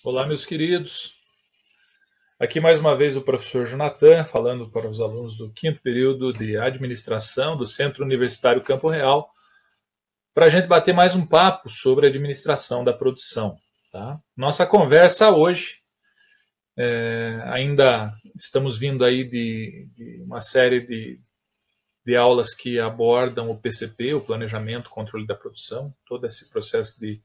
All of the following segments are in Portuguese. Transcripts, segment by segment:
Olá, meus queridos. Aqui mais uma vez o professor Jonathan, falando para os alunos do 5º período de administração do Centro Universitário Campo Real, para a gente bater mais um papo sobre a administração da produção. Tá? Nossa conversa hoje, ainda estamos vindo aí de uma série de aulas que abordam o PCP, o Planejamento e Controle da Produção, todo esse processo de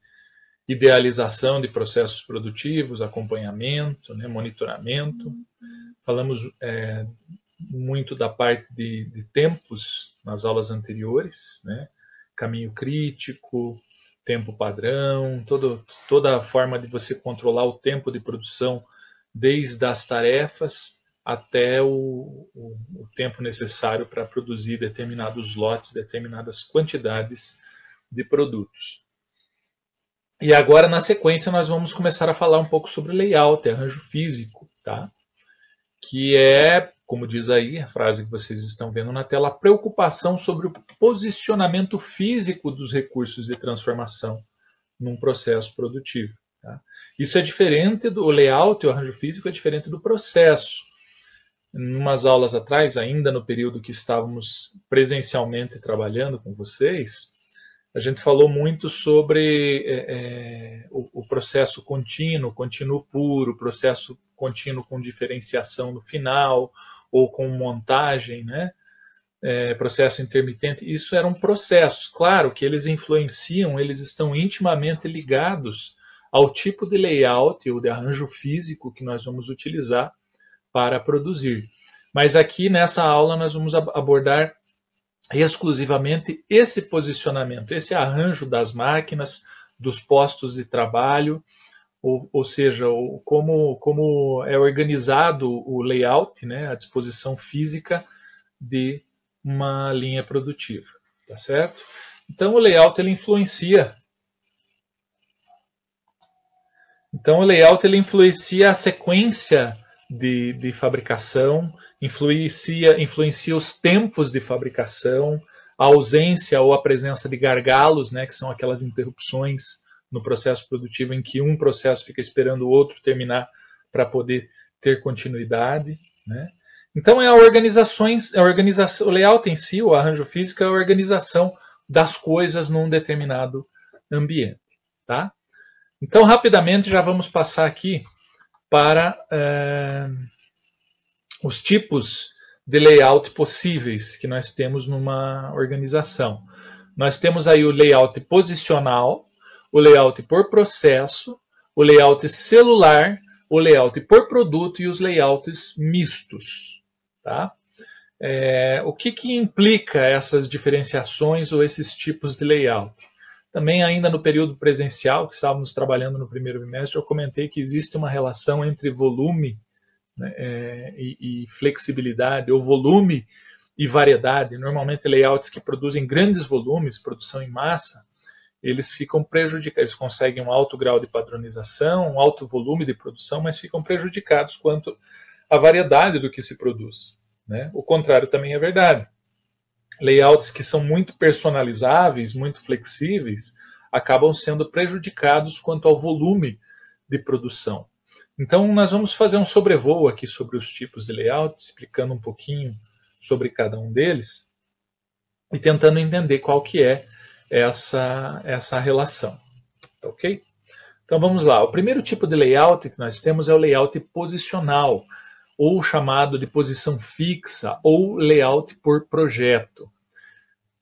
idealização de processos produtivos, acompanhamento, monitoramento. Falamos muito da parte de tempos nas aulas anteriores, caminho crítico, tempo padrão, toda a forma de você controlar o tempo de produção, desde as tarefas até o tempo necessário para produzir determinados lotes, determinadas quantidades de produtos. E agora, na sequência, nós vamos começar a falar um pouco sobre layout, arranjo físico, tá? Que é, como diz aí a frase que vocês estão vendo na tela, a preocupação sobre o posicionamento físico dos recursos de transformação num processo produtivo. Tá? Isso é diferente do layout, o arranjo físico é diferente do processo. Em umas aulas atrás, ainda no período que estávamos presencialmente trabalhando com vocês, a gente falou muito sobre o processo contínuo puro, processo contínuo com diferenciação no final, ou com montagem, processo intermitente. Isso eram processos. Claro que eles influenciam, eles estão intimamente ligados ao tipo de layout ou de arranjo físico que nós vamos utilizar para produzir. Mas aqui nessa aula nós vamos abordar exclusivamente esse posicionamento, esse arranjo das máquinas, dos postos de trabalho, ou seja, como é organizado o layout, a disposição física de uma linha produtiva, tá certo? Então o layout ele influencia. A sequência de fabricação, influencia os tempos de fabricação, a ausência ou a presença de gargalos, que são aquelas interrupções no processo produtivo em que um processo fica esperando o outro terminar para poder ter continuidade. Então, o layout em si, o arranjo físico, é a organização das coisas num determinado ambiente. Tá? Então, rapidamente, já vamos passar aqui para os tipos de layout possíveis que nós temos numa organização. Nós temos aí o layout posicional, o layout por processo, o layout celular, o layout por produto e os layouts mistos. Tá? O que implica essas diferenciações ou esses tipos de layout? Também ainda no período presencial, que estávamos trabalhando no primeiro bimestre, eu comentei que existe uma relação entre volume e flexibilidade, ou volume e variedade. Normalmente layouts que produzem grandes volumes, produção em massa, eles ficam prejudicados, eles conseguem um alto grau de padronização, um alto volume de produção, mas ficam prejudicados quanto à variedade do que se produz. O contrário também é verdade. Layouts que são muito personalizáveis, muito flexíveis, acabam sendo prejudicados quanto ao volume de produção. Então, nós vamos fazer um sobrevoo aqui sobre os tipos de layouts, explicando um pouquinho sobre cada um deles e tentando entender qual que é essa relação. Ok? Então, vamos lá. O primeiro tipo de layout que nós temos é o layout posicional, ou chamado de posição fixa, ou layout por projeto.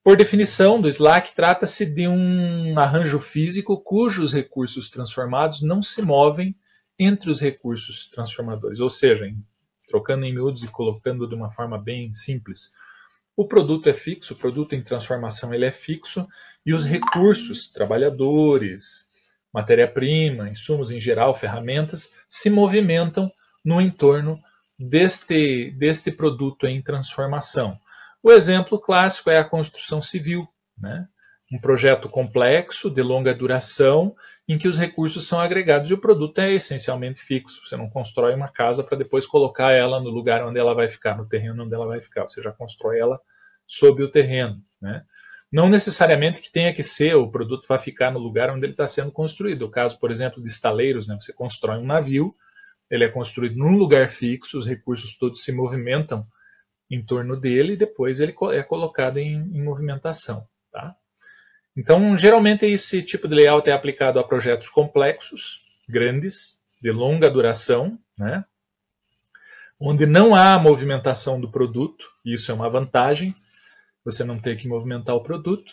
Por definição do SLAC, trata-se de um arranjo físico cujos recursos transformados não se movem entre os recursos transformadores, ou seja, trocando em miúdos e colocando de uma forma bem simples, o produto é fixo, o produto em transformação ele é fixo, e os recursos, trabalhadores, matéria-prima, insumos em geral, ferramentas, se movimentam no entorno deste produto em transformação. O exemplo clássico é a construção civil, um projeto complexo, de longa duração, em que os recursos são agregados e o produto é essencialmente fixo. Você não constrói uma casa para depois colocar ela no lugar onde ela vai ficar, no terreno onde ela vai ficar. Você já constrói ela sob o terreno. Não necessariamente que tenha que ser, o produto vai ficar no lugar onde ele está sendo construído. O caso, por exemplo, de estaleiros, né? Você constrói um navio, ele é construído num lugar fixo, os recursos todos se movimentam em torno dele e depois ele é colocado em movimentação. Tá? Então, geralmente, esse tipo de layout é aplicado a projetos complexos, grandes, de longa duração, né? Onde não há movimentação do produto, isso é uma vantagem, você não ter que movimentar o produto.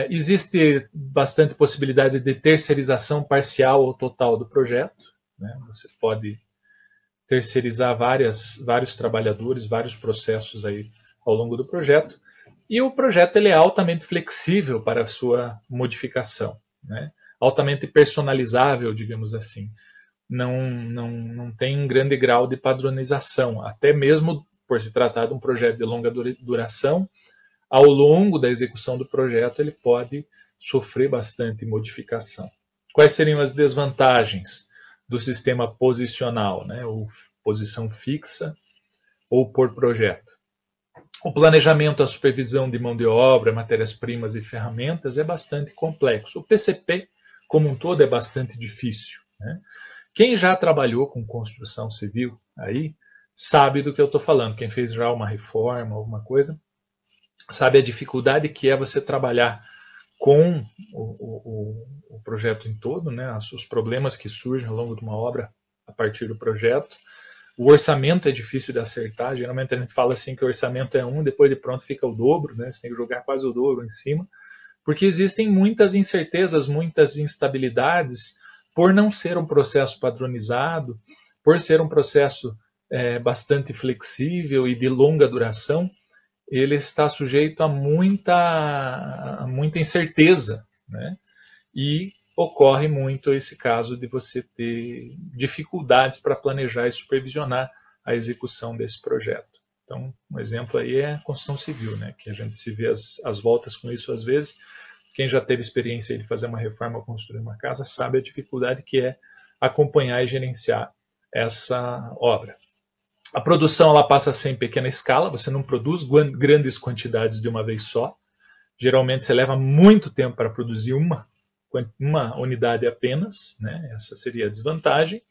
Existe bastante possibilidade de terceirização parcial ou total do projeto, né? Você pode terceirizar vários trabalhadores, vários processos aí ao longo do projeto. E o projeto ele é altamente flexível para a sua modificação, né? Altamente personalizável, digamos assim. Não tem um grande grau de padronização, até mesmo por se tratar de um projeto de longa duração, ao longo da execução do projeto ele pode sofrer bastante modificação. Quais seriam as desvantagens do sistema posicional, né? Ou posição fixa ou por projeto? O planejamento, a supervisão de mão de obra, matérias-primas e ferramentas é bastante complexo. O PCP, como um todo, é bastante difícil, né? Quem já trabalhou com construção civil aí sabe do que eu estou falando. Quem fez já uma reforma, alguma coisa, sabe a dificuldade que é você trabalhar com o projeto em todo, né? Os problemas que surgem ao longo de uma obra a partir do projeto. O orçamento é difícil de acertar. Geralmente a gente fala assim que o orçamento é 1, depois de pronto fica o dobro, né? Você tem que jogar quase o dobro em cima, porque existem muitas incertezas, muitas instabilidades, por não ser um processo padronizado, por ser um processo bastante flexível e de longa duração, ele está sujeito a muita incerteza, né? E ocorre muito esse caso de você ter dificuldades para planejar e supervisionar a execução desse projeto. Então, um exemplo aí é a construção civil, né? Que a gente se vê as voltas com isso às vezes. Quem já teve experiência de fazer uma reforma ou construir uma casa sabe a dificuldade que é acompanhar e gerenciar essa obra. A produção ela passa a ser em pequena escala, você não produz grandes quantidades de uma vez só. Geralmente você leva muito tempo para produzir uma unidade apenas, né? Essa seria a desvantagem.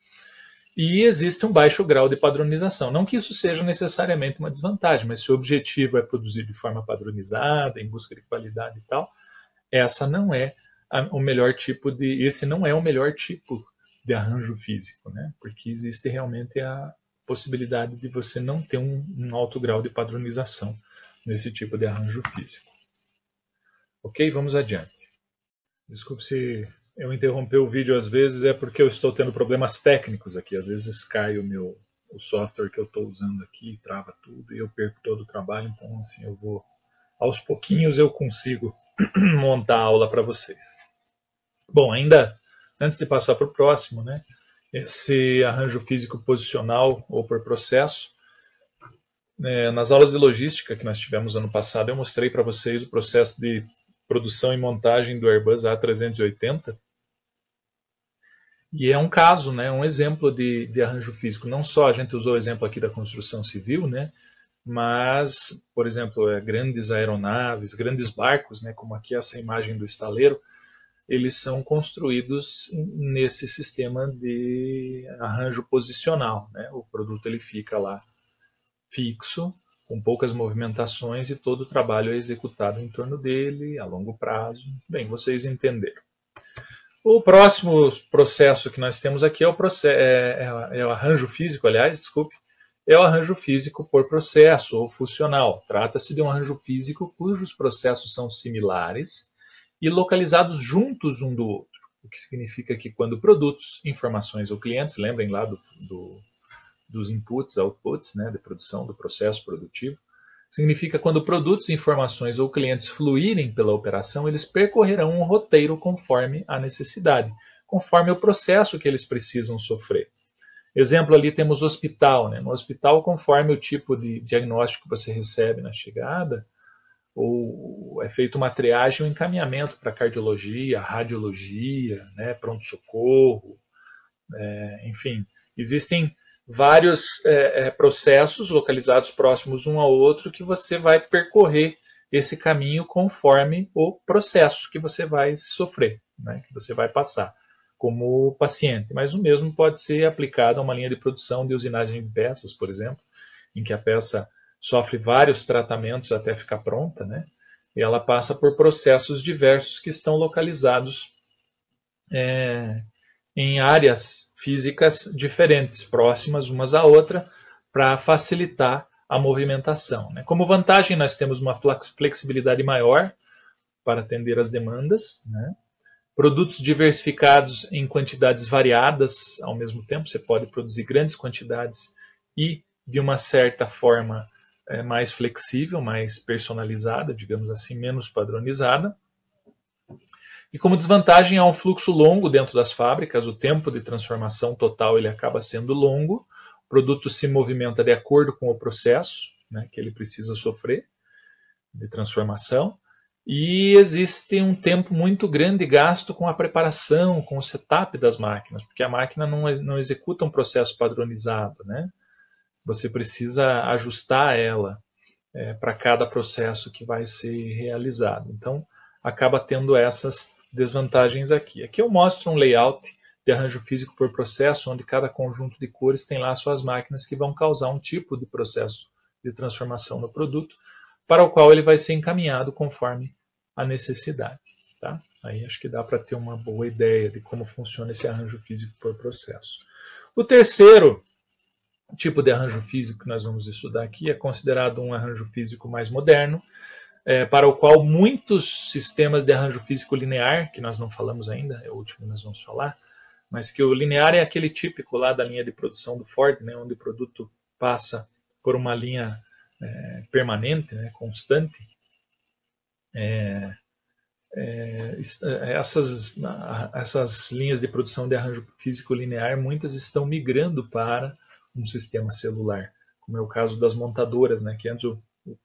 E existe um baixo grau de padronização. Não que isso seja necessariamente uma desvantagem, mas se o objetivo é produzir de forma padronizada, em busca de qualidade e tal, esse não é o melhor tipo de arranjo físico, né? Porque existe realmente a possibilidade de você não ter um alto grau de padronização nesse tipo de arranjo físico. Ok, vamos adiante. Desculpe se eu interromper o vídeo às vezes, é porque eu estou tendo problemas técnicos aqui. Às vezes cai o software que eu estou usando aqui, trava tudo e eu perco todo o trabalho. Então, assim, aos pouquinhos eu consigo montar a aula para vocês. Bom, ainda antes de passar para o próximo, né? Esse arranjo físico posicional ou por processo. Nas aulas de logística que nós tivemos ano passado, eu mostrei para vocês o processo de produção e montagem do Airbus A380. E é um caso, né, um exemplo de arranjo físico. Não só a gente usou o exemplo aqui da construção civil, né, mas, por exemplo, grandes aeronaves, grandes barcos, né, como aqui essa imagem do estaleiro, eles são construídos nesse sistema de arranjo posicional, né? O produto ele fica lá fixo, com poucas movimentações e todo o trabalho é executado em torno dele, a longo prazo. Bem, vocês entenderam. O próximo processo que nós temos aqui é o arranjo físico, aliás, desculpe, é o arranjo físico por processo ou funcional. Trata-se de um arranjo físico cujos processos são similares e localizados juntos um do outro, o que significa que quando produtos, informações ou clientes, lembrem lá dos inputs, outputs, né, de produção, do processo produtivo, significa quando produtos, informações ou clientes fluírem pela operação, eles percorrerão um roteiro conforme a necessidade, conforme o processo que eles precisam sofrer. Exemplo ali temos o hospital, né? No hospital, conforme o tipo de diagnóstico que você recebe na chegada, ou é feita uma triagem ou encaminhamento para cardiologia, radiologia, né, pronto-socorro, enfim, existem vários processos localizados próximos um ao outro que você vai percorrer esse caminho conforme o processo que você vai sofrer, né, que você vai passar como paciente. Mas o mesmo pode ser aplicado a uma linha de produção de usinagem de peças, por exemplo, em que a peça sofre vários tratamentos até ficar pronta, né? E ela passa por processos diversos que estão localizados em áreas físicas diferentes, próximas umas à outra, para facilitar a movimentação, né? Como vantagem, nós temos uma flexibilidade maior para atender as demandas, né? Produtos diversificados em quantidades variadas ao mesmo tempo, você pode produzir grandes quantidades e de uma certa forma mais flexível, mais personalizada, digamos assim, menos padronizada. E como desvantagem, há um fluxo longo dentro das fábricas, o tempo de transformação total ele acaba sendo longo, o produto se movimenta de acordo com o processo, né, que ele precisa sofrer de transformação, e existe um tempo muito grande gasto com a preparação, com o setup das máquinas, porque a máquina não executa um processo padronizado, né? Você precisa ajustar ela para cada processo que vai ser realizado. Então, acaba tendo essas desvantagens aqui. Aqui eu mostro um layout de arranjo físico por processo, onde cada conjunto de cores tem lá suas máquinas que vão causar um tipo de processo de transformação no produto, para o qual ele vai ser encaminhado conforme a necessidade. Tá? Aí acho que dá para ter uma boa ideia de como funciona esse arranjo físico por processo. O terceiro tipo de arranjo físico que nós vamos estudar aqui é considerado um arranjo físico mais moderno, para o qual muitos sistemas de arranjo físico linear, que nós não falamos ainda, é o último que nós vamos falar, mas que o linear é aquele típico lá da linha de produção do Ford, né, onde o produto passa por uma linha permanente, né, constante. Essas linhas de produção de arranjo físico linear, muitas estão migrando para um sistema celular, como é o caso das montadoras, né, que antes o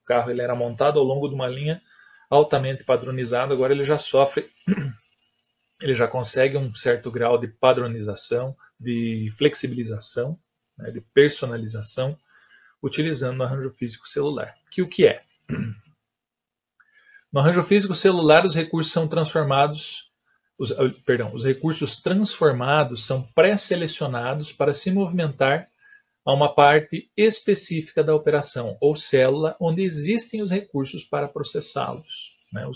carro ele era montado ao longo de uma linha altamente padronizada, agora ele já sofre, ele já consegue um certo grau de padronização, de flexibilização, né, de personalização, utilizando o arranjo físico celular. Que o que é? No arranjo físico celular, os recursos são transformados, os recursos transformados são pré-selecionados para se movimentar a uma parte específica da operação, ou célula, onde existem os recursos para processá-los. Né?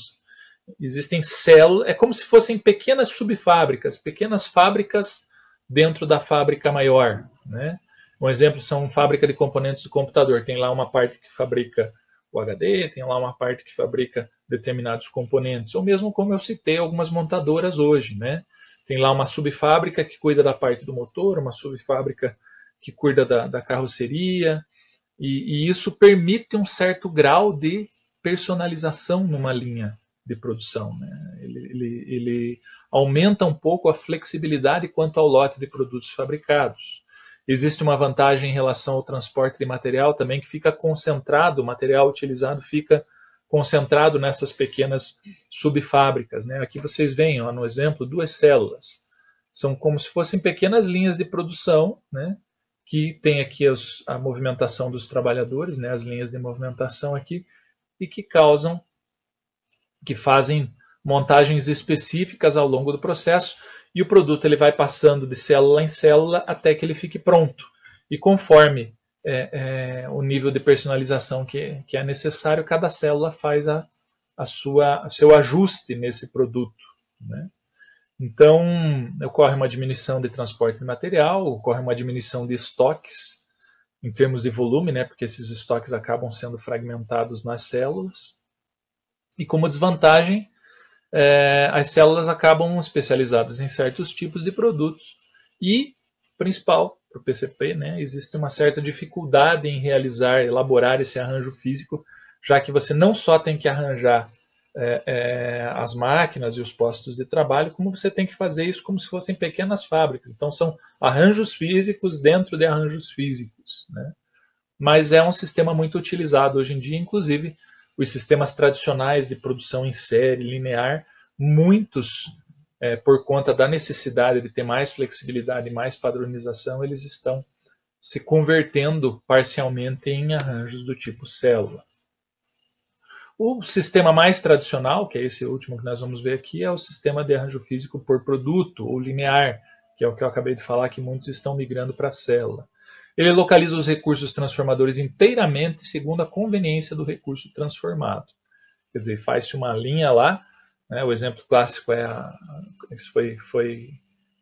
Existem células, é como se fossem pequenas subfábricas, pequenas fábricas dentro da fábrica maior. Né? Um exemplo são fábrica de componentes do computador. Tem lá uma parte que fabrica o HD, tem lá uma parte que fabrica determinados componentes, ou mesmo como eu citei algumas montadoras hoje. Né? Tem lá uma subfábrica que cuida da parte do motor, uma subfábrica que cuida da carroceria, e isso permite um certo grau de personalização numa linha de produção. Né? Ele aumenta um pouco a flexibilidade quanto ao lote de produtos fabricados. Existe uma vantagem em relação ao transporte de material também, que fica concentrado, o material utilizado fica concentrado nessas pequenas subfábricas. Né? Aqui vocês veem, ó, no exemplo, 2 células. São como se fossem pequenas linhas de produção, né? Que tem aqui a movimentação dos trabalhadores, né, as linhas de movimentação aqui, e que fazem montagens específicas ao longo do processo, e o produto ele vai passando de célula em célula até que ele fique pronto. E conforme o nível de personalização que é necessário, cada célula faz seu ajuste nesse produto. Né? Então, ocorre uma diminuição de transporte de material, ocorre uma diminuição de estoques, em termos de volume, né, porque esses estoques acabam sendo fragmentados nas células. E como desvantagem, as células acabam especializadas em certos tipos de produtos. E, principal, para o PCP, né, existe uma certa dificuldade em elaborar esse arranjo físico, já que você não só tem que arranjar as máquinas e os postos de trabalho, como você tem que fazer isso como se fossem pequenas fábricas. Então são arranjos físicos dentro de arranjos físicos. Né? Mas é um sistema muito utilizado hoje em dia, inclusive os sistemas tradicionais de produção em série, linear, muitos, por conta da necessidade de ter mais flexibilidade e mais padronização, eles estão se convertendo parcialmente em arranjos do tipo célula. O sistema mais tradicional, que é esse último que nós vamos ver aqui, é o sistema de arranjo físico por produto, ou linear, que é o que eu acabei de falar, que muitos estão migrando para a célula. Ele localiza os recursos transformadores inteiramente segundo a conveniência do recurso transformado. Quer dizer, faz-se uma linha lá, né? O exemplo clássico é isso foi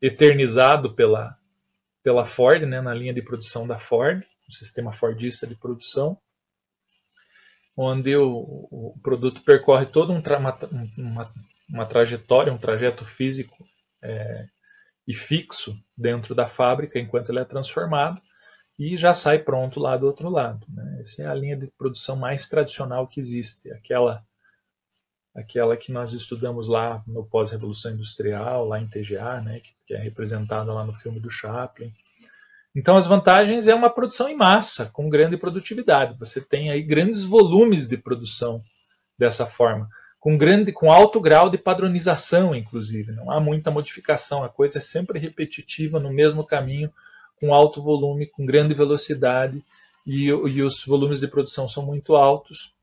eternizado pela Ford, né? Na linha de produção da Ford, o sistema fordista de produção, onde o produto percorre toda uma trajetória, um trajeto físico e fixo dentro da fábrica enquanto ele é transformado, e já sai pronto lá do outro lado, né? Essa é a linha de produção mais tradicional que existe, aquela que nós estudamos lá no pós-revolução industrial, lá em TGA, né? Que é representada lá no filme do Chaplin. Então as vantagens é uma produção em massa, com grande produtividade. Você tem aí grandes volumes de produção dessa forma, com alto grau de padronização, inclusive. Não há muita modificação, a coisa é sempre repetitiva, no mesmo caminho, com alto volume, com grande velocidade, e os volumes de produção são muito altos.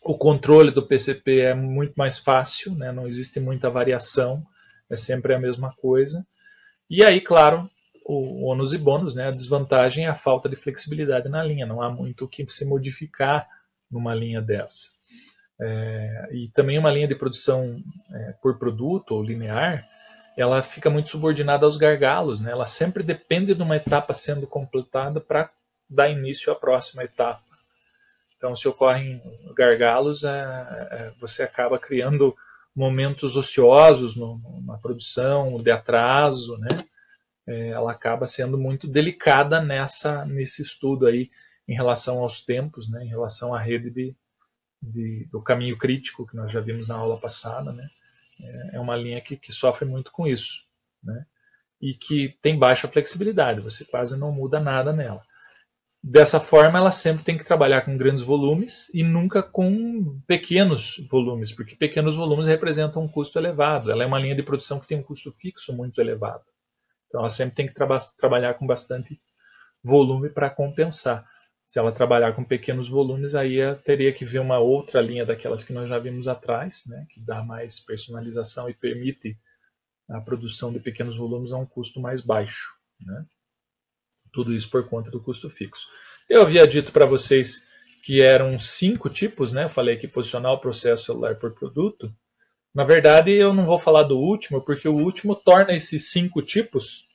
O controle do PCP é muito mais fácil, né? Não existe muita variação, é sempre a mesma coisa. E aí, claro, o ônus e bônus, né? A desvantagem é a falta de flexibilidade na linha, não há muito o que se modificar numa linha dessa. E também uma linha de produção por produto ou linear, ela fica muito subordinada aos gargalos, né? Ela sempre depende de uma etapa sendo completada para dar início à próxima etapa. Então, se ocorrem gargalos, você acaba criando momentos ociosos na produção, de atraso, né? Ela acaba sendo muito delicada nesse estudo aí em relação aos tempos, né? Em relação à rede do caminho crítico que nós já vimos na aula passada, né? É uma linha que sofre muito com isso, né? E que tem baixa flexibilidade, você quase não muda nada nela. Dessa forma, ela sempre tem que trabalhar com grandes volumes e nunca com pequenos volumes, porque pequenos volumes representam um custo elevado. Ela é uma linha de produção que tem um custo fixo muito elevado. Então, ela sempre tem que trabalhar com bastante volume para compensar. Se ela trabalhar com pequenos volumes, aí teria que ver uma outra linha daquelas que nós já vimos atrás, né, que dá mais personalização e permite a produção de pequenos volumes a um custo mais baixo, né? Tudo isso por conta do custo fixo. Eu havia dito para vocês que eram 5 tipos, né? Eu falei que posicionar o processo celular por produto. Na verdade, eu não vou falar do último, porque o último torna esses 5 tipos.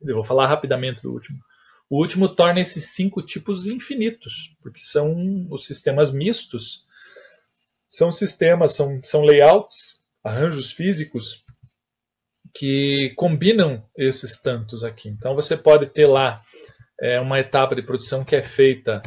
Eu vou falar rapidamente do último. O último torna esses 5 tipos infinitos, porque são os sistemas mistos. São sistemas, são layouts, arranjos físicos que combinam esses tantos aqui. Então você pode ter lá uma etapa de produção que é feita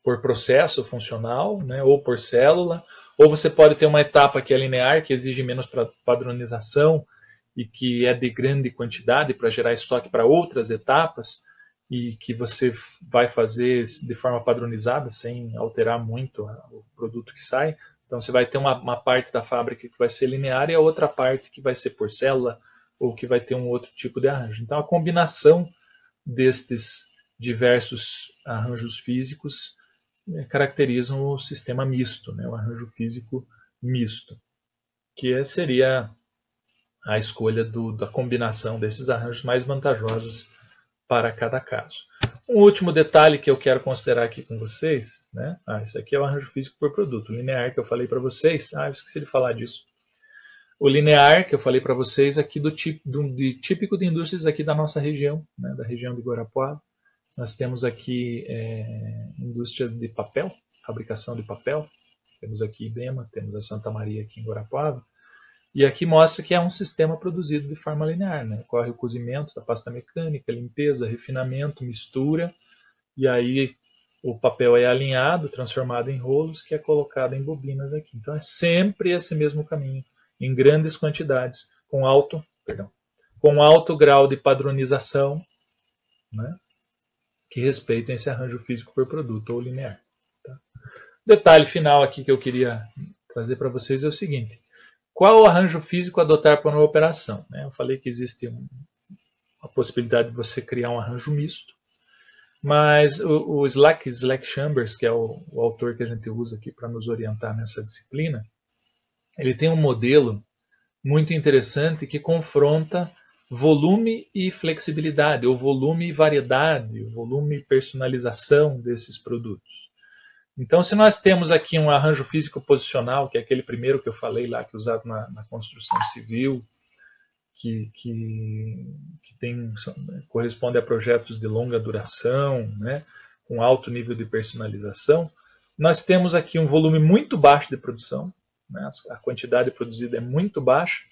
por processo funcional, né, ou por célula, ou você pode ter uma etapa que é linear, que exige menos padronização e que é de grande quantidade para gerar estoque para outras etapas e que você vai fazer de forma padronizada, sem alterar muito o produto que sai. Então você vai ter uma parte da fábrica que vai ser linear e a outra parte que vai ser por célula ou que vai ter um outro tipo de arranjo. Então a combinação destes diversos arranjos físicos caracterizam o sistema misto, né, o arranjo físico misto, que seria a escolha da combinação desses arranjos mais vantajosos para cada caso. Um último detalhe que eu quero considerar aqui com vocês, né? Isso aqui é o arranjo físico por produto. O linear que eu falei para vocês, eu esqueci de falar disso. O linear que eu falei para vocês aqui típico de indústrias aqui da nossa região, né, da região de Guarapuava. Nós temos aqui indústrias de papel, fabricação de papel. Temos aqui Ibema, temos a Santa Maria aqui em Guarapuava. E aqui mostra que é um sistema produzido de forma linear, né? Ocorre o cozimento da pasta mecânica, limpeza, refinamento, mistura, e aí o papel é alinhado, transformado em rolos, que é colocado em bobinas aqui. Então é sempre esse mesmo caminho, em grandes quantidades, com alto grau de padronização, né? Que respeitam esse arranjo físico por produto ou linear. Tá? Detalhe final aqui que eu queria trazer para vocês é o seguinte. Qual o arranjo físico adotar para uma operação? Eu falei que existe a possibilidade de você criar um arranjo misto. Mas o Slack Chambers, que é o autor que a gente usa aqui para nos orientar nessa disciplina, ele tem um modelo muito interessante que confronta volume e flexibilidade, ou volume e variedade, volume e personalização desses produtos. Então, se nós temos aqui um arranjo físico posicional, que é aquele primeiro que eu falei lá, que é usado na construção civil, que corresponde a projetos de longa duração, né, com alto nível de personalização, nós temos aqui um volume muito baixo de produção, né, a quantidade produzida é muito baixa,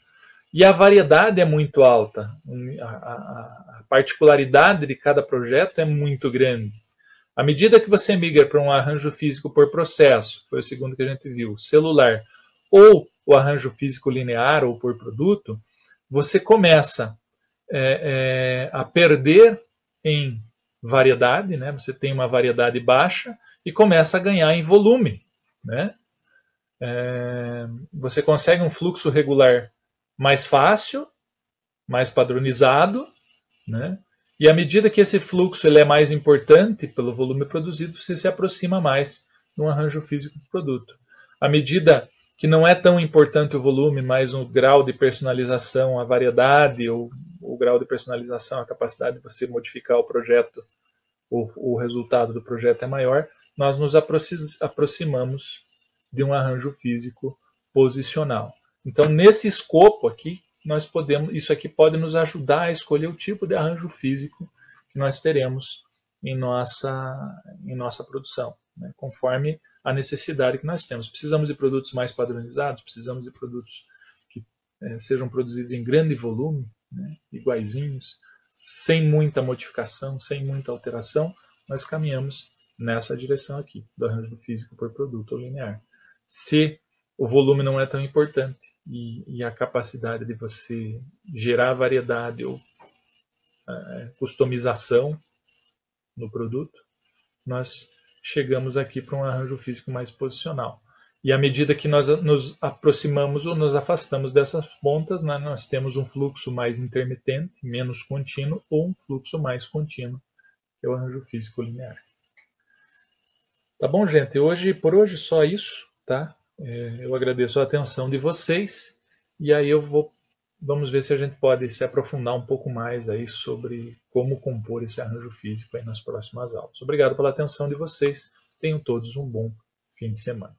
e a variedade é muito alta, a particularidade de cada projeto é muito grande. À medida que você migra para um arranjo físico por processo, foi o segundo que a gente viu, celular, ou o arranjo físico linear ou por produto, você começa a perder em variedade, né? Você tem uma variedade baixa e começa a ganhar em volume, né? Você consegue um fluxo regular mais fácil, mais padronizado, né? E à medida que esse fluxo ele é mais importante pelo volume produzido, você se aproxima mais de um arranjo físico do produto. À medida que não é tão importante o volume, mas o grau de personalização, a variedade, ou o grau de personalização, a capacidade de você modificar o projeto, o resultado do projeto é maior, nós nos aproximamos de um arranjo físico posicional. Então, nesse escopo aqui, nós podemos, isso aqui pode nos ajudar a escolher o tipo de arranjo físico que nós teremos em nossa produção, né, conforme a necessidade que nós temos. Precisamos de produtos mais padronizados, precisamos de produtos que sejam produzidos em grande volume, né, iguaizinhos, sem muita modificação, sem muita alteração, nós caminhamos nessa direção aqui, do arranjo físico por produto ou linear. Se o volume não é tão importante e a capacidade de você gerar variedade ou customização no produto, nós chegamos aqui para um arranjo físico mais posicional. E à medida que nós nos aproximamos ou nos afastamos dessas pontas, né, nós temos um fluxo mais intermitente, menos contínuo, ou um fluxo mais contínuo, que é o arranjo físico linear. Tá bom, gente? Por hoje só isso, tá? Eu agradeço a atenção de vocês e aí vamos ver se a gente pode se aprofundar um pouco mais aí sobre como compor esse arranjo físico aí nas próximas aulas. Obrigado pela atenção de vocês. Tenham todos um bom fim de semana.